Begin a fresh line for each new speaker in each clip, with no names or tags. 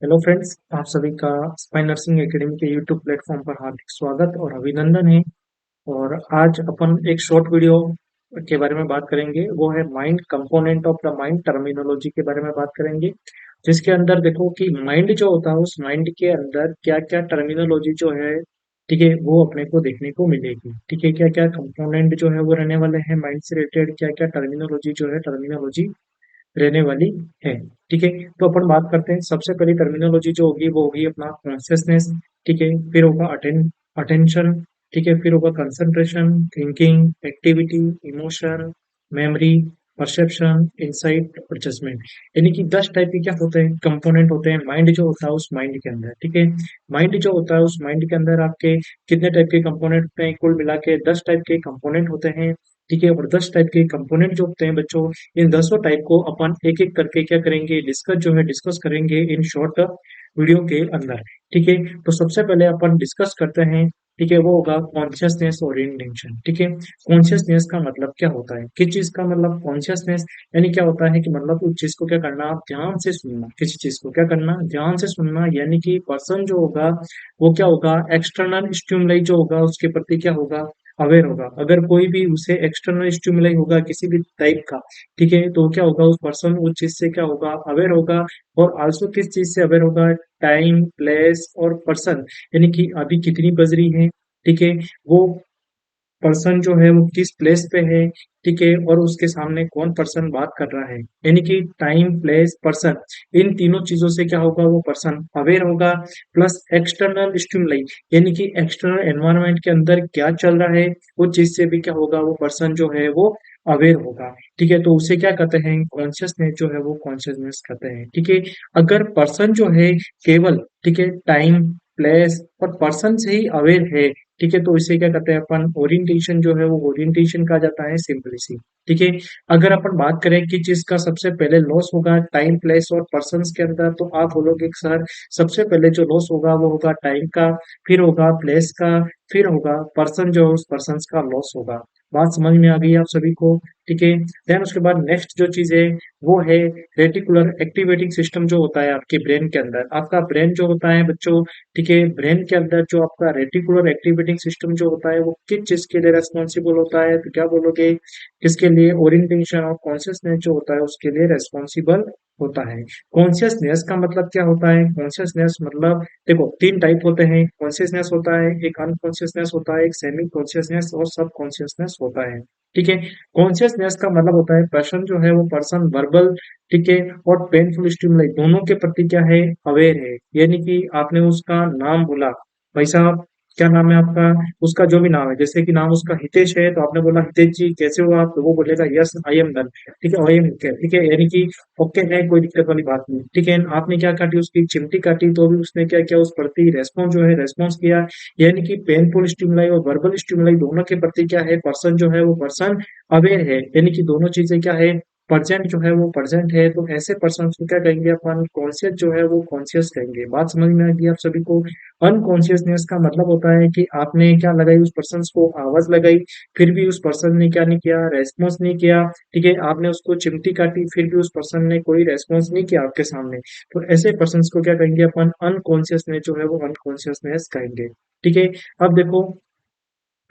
Hello friends, आप सभी का स्पाइन नर्सिंग एकेडमी के यूट्यूब प्लेटफॉर्म पर हार्दिक स्वागत और अभिनंदन है। और आज अपन एक शॉर्ट वीडियो के बारे में बात करेंगे। वो है mind component of the mind terminology के बारे में बात करेंगे, जिसके अंदर देखो कि माइंड जो होता है उस माइंड के अंदर क्या क्या टर्मिनोलॉजी जो है, ठीक है, वो अपने को देखने को मिलेगी। ठीक है, क्या क्या कंपोनेंट जो है वो रहने वाले हैं माइंड से रिलेटेड, क्या क्या टर्मिनोलॉजी जो है टर्मिनोलॉजी रहने वाली है। ठीक है, तो अपन बात करते हैं। सबसे पहली टर्मिनोलॉजी जो होगी वो होगी अपना कॉन्शियसनेस। ठीक है, फिर होगा अटेंशन। ठीक है, फिर होगा concentration, thinking, activity, emotion, memory, perception, insight और जजमेंट। यानी कि 10 टाइप के क्या होते हैं, कंपोनेंट होते हैं माइंड जो होता है उस माइंड के अंदर। ठीक है, माइंड जो होता है उस माइंड के अंदर आपके कितने टाइप के कंपोनेंट होते हैं, कुल मिला के 10 टाइप के कंपोनेंट होते हैं। ठीक है, और 10 टाइप के कंपोनेंट जो होते हैं बच्चों, इन 10 टाइप को अपन एक एक करके क्या करेंगे, डिस्कस करेंगे इन शॉर्ट वीडियो के अंदर। ठीक है, तो सबसे पहले अपन डिस्कस करते हैं। ठीक है, वो होगा कॉन्शियसनेस और इंटेंशन। ठीक है, कॉन्शियसनेस का मतलब क्या होता है, किस चीज का मतलब कॉन्शियसनेस, यानी क्या होता है कि मतलब उस चीज को क्या करना, आप ध्यान से सुनना। किसी चीज को क्या करना, ध्यान से सुनना। यानी कि पर्सन जो होगा वो क्या होगा, एक्सटर्नल स्टिमुलाई जो होगा उसके प्रति क्या होगा, अवेयर होगा। अगर कोई भी उसे एक्सटर्नल स्टिमुलाई होगा किसी भी टाइप का, ठीक है, तो क्या होगा, उस पर्सन उस चीज से क्या होगा, अवेयर होगा। और आल्सो किस चीज से अवेयर होगा, टाइम, प्लेस और पर्सन। यानी कि अभी कितनी बज रही है, ठीक है, वो पर्सन जो है वो किस प्लेस पे है, ठीक है, और उसके सामने कौन पर्सन बात कर रहा है। यानी कि टाइम, प्लेस, पर्सन, इन तीनों चीजों से क्या होगा, वो पर्सन अवेयर होगा। प्लस एक्सटर्नल स्टिमुलाई, यानी कि एक्सटर्नल एनवायरनमेंट के अंदर क्या चल रहा है, वो चीज से भी क्या होगा, वो पर्सन जो है वो अवेयर होगा। ठीक है, तो उसे क्या कहते हैं, कॉन्शियसनेस जो है वो कॉन्शियसनेस कहते हैं। ठीक है, अगर पर्सन जो है केवल, ठीक है, टाइम, प्लेस और पर्सन से ही अवेयर है, ठीक है, तो इसे क्या कहते हैं अपन, ओरिएंटेशन जो है वो ओरिएंटेशन कहा जाता है, सिंपलिसी। ठीक है, अगर अपन बात करें कि जिसका सबसे पहले लॉस होगा टाइम, प्लेस और पर्सन्स के अंदर, तो आप बोलोगे कि सर सबसे पहले जो लॉस होगा वो होगा टाइम का, फिर होगा प्लेस का, फिर होगा पर्सन, जो उस पर्सन का लॉस होगा। बात समझ में आ गई आप सभी को। ठीक है, देन उसके बाद नेक्स्ट जो चीज है वो है रेटिकुलर एक्टिवेटिंग सिस्टम जो होता है आपके ब्रेन के अंदर। आपका ब्रेन जो होता है बच्चों, ठीक है, ब्रेन के अंदर जो आपका रेटिकुलर एक्टिवेटिंग सिस्टम जो होता है वो किस चीज के लिए रेस्पॉन्सिबल होता है, तो क्या बोलोगे, किसके लिए, ओरिएंटेशन और कॉन्शियसनेस जो होता है उसके लिए रेस्पॉन्सिबल होता है। कॉन्शियसनेस का मतलब क्या होता है, कॉन्शियसनेस मतलब देखो तीन टाइप होते हैं। कॉन्शियसनेस होता है, एक अनकॉन्शियसनेस होता है, एक सेमी कॉन्शियसनेस और सब कॉन्शियसनेस होता है। ठीक है, कॉन्शियसनेस का मतलब होता है पर्सन जो है वो पर्सन वर्बल, ठीक है, और पेनफुल स्टिमुलाई दोनों के प्रति क्या है, अवेयर है। यानी कि आपने उसका नाम बोला, भाई साहब क्या नाम है आपका, उसका जो भी नाम है, जैसे कि नाम उसका हितेश है, तो आपने बोला हितेश जी कैसे हो आप, तो वो बोलेगा यस आई एम डन। ठीक है, आई एम, ठीक है, यानी कि ओके है, कोई दिक्कत वाली बात नहीं। ठीक है, आपने क्या काटी, उसकी चिमटी काटी, तो भी उसने क्या किया, उस प्रति रेस्पॉन्स जो है रेस्पॉन्स किया। यानी कि पेनफुल स्टिमुलाई और वर्बल स्टिमुलाई दोनों के प्रति क्या है, पर्सन जो है वो पर्सन अवेयर है। यानी कि दोनों चीजें क्या है, प्रेजेंट जो है वो प्रेजेंट है। तो ऐसे पर्सन को क्या कहेंगे अपन, कॉन्शियस जो है वो कॉन्शियस कहेंगे। बात समझ में आ गई आप सभी को। अनकॉन्शियसनेस का मतलब होता है कि आपने क्या लगाई, उस पर्सन को आवाज लगाई, फिर भी उस पर्सन ने क्या नहीं किया, रेस्पॉन्स नहीं किया। ठीक है, आपने उसको चिमटी काटी, फिर भी उस पर्सन ने कोई रेस्पॉन्स नहीं किया आपके सामने। तो ऐसे पर्सन को क्या कहेंगे अपन, अनकॉन्शियसनेस जो है वो अनकॉन्शियसनेस कहेंगे। ठीक है, अब देखो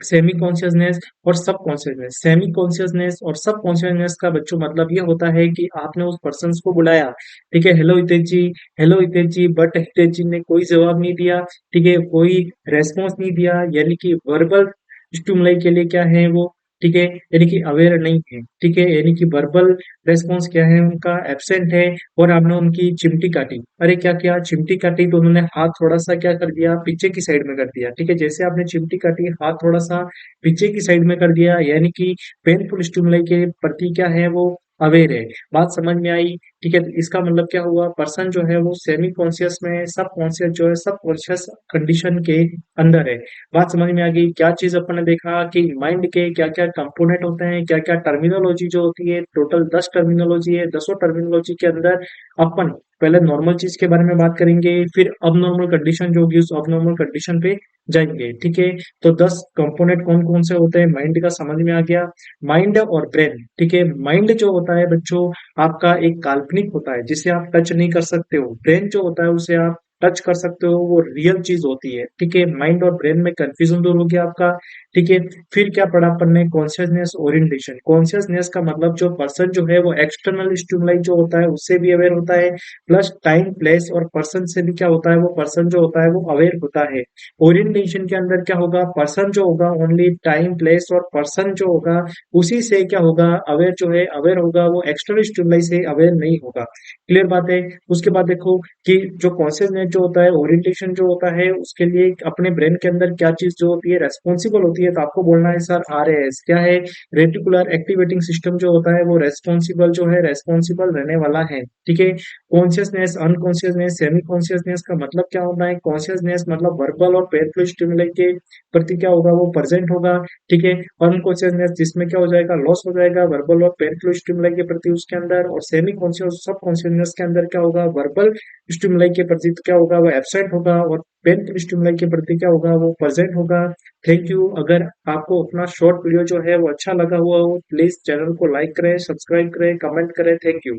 सेमी कॉन्शियसनेस और सब कॉन्शियसनेस। सेमी कॉन्शियसनेस और सब कॉन्शियसनेस का बच्चों मतलब ये होता है कि आपने उस पर्सन को बुलाया, ठीक है, hello Hitesh ji, hello Hitesh ji, but Hitesh ji ने कोई जवाब नहीं दिया, ठीक है, कोई रेस्पॉन्स नहीं दिया। यानी कि वर्बल स्टिमुलाई के लिए क्या है वो, ठीक है, यानी कि अवेयर नहीं है। ठीक है, यानी कि वर्बल रेस्पॉन्स क्या है उनका, एब्सेंट है। और आपने उनकी चिमटी काटी, अरे क्या किया, चिमटी काटी तो उन्होंने हाथ थोड़ा सा क्या कर दिया, पीछे की साइड में कर दिया। ठीक है, जैसे आपने चिमटी काटी, हाथ थोड़ा सा पीछे की साइड में कर दिया। यानी कि पेनफुल स्टिमुलाई के प्रति क्या है, वो अवेयर है। बात समझ में आई। ठीक है, तो इसका मतलब क्या हुआ, पर्सन जो है वो सेमी कॉन्शियस में है, सब कॉन्शियस जो है सब कॉन्शियस कंडीशन के अंदर है। बात समझ में आ गई। क्या चीज अपन ने देखा कि माइंड के क्या क्या कंपोनेंट होते हैं, क्या क्या टर्मिनोलॉजी जो होती है, टोटल 10 टर्मिनोलॉजी है। 10 टर्मिनोलॉजी के अंदर अपन पहले नॉर्मल चीज के बारे में बात करेंगे, फिर अब नॉर्मल कंडीशन जो होगी उस अब नॉर्मल कंडीशन पे जाएंगे। ठीक है, तो 10 कंपोनेंट कौन कौन से होते हैं माइंड का, समझ में आ गया। माइंड और ब्रेन, ठीक है, माइंड जो होता है बच्चों आपका एक काल्पनिक होता है जिसे आप टच नहीं कर सकते हो। ब्रेन जो होता है उसे आप टच कर सकते हो, वो रियल चीज होती है। ठीक है, माइंड और ब्रेन में कंफ्यूजन दूर हो गया आपका। ठीक है, फिर क्या पढ़ा अपन ने? Consciousness orientation. कॉन्शियसनेस का मतलब जो पर्सन जो है वो एक्सटर्नल स्टिमुलाई जो होता है उससे भी अवेयर होता है, प्लस टाइम प्लेस और पर्सन से भी क्या होता है, वो पर्सन जो होता है वो अवेयर होता है। ओरिएंटेशन के अंदर क्या होगा, पर्सन जो होगा ओनली टाइम प्लेस और पर्सन जो होगा उसी से क्या होगा, अवेयर जो है अवेयर होगा, वो एक्सटर्नल स्टिमुलाई से अवेयर नहीं होगा। क्लियर बात है। उसके बाद देखो कि जो कॉन्शियसनेस जो होता है, ओरिएंटेशन जो होता है, उसके लिए अपने ब्रेन के अंदर क्या चीज जो होती है, रेस्पॉन्सिबल होती है। तो आपको बोलना है सर RAS क्या है? रेटिकुलर एक्टिवेटिंग सिस्टम जो होता है वो रेस्पॉन्सिबल जो है, रेस्पॉन्सिबल रहने वाला है। ठीक है। कॉन्शियसनेस, अनकॉन्शियसनेस, सेमी कॉन्शियसनेस का मतलब क्या होता है? कॉन्शियसनेस मतलब वर्बल और पेरिफेरल स्टिमुलाई के प्रति क्या होगा, वो प्रेजेंट होगा। ठीक है। अनकॉन्शियसनेस जिसमें क्या हो जाएगा, लॉस हो जाएगा वर्बल और पेरिफेरल स्टिमुलाई के प्रति उसके अंदर। और सेमी कॉन्शियस, सब कॉन्शियसनेस के अंदर क्या होगा, वर्बल स्टिमुलाई के प्रति क्या होगा, वो एब्सेंट होगा, और पेरिफेरल स्टिमुलाई के प्रति क्या होगा, वो प्रेजेंट होगा। Thank you. अगर आपको अपना शॉर्ट वीडियो जो है वो अच्छा लगा हुआ हो, प्लीज चैनल को लाइक करें, सब्सक्राइब करें, कमेंट करें। Thank you.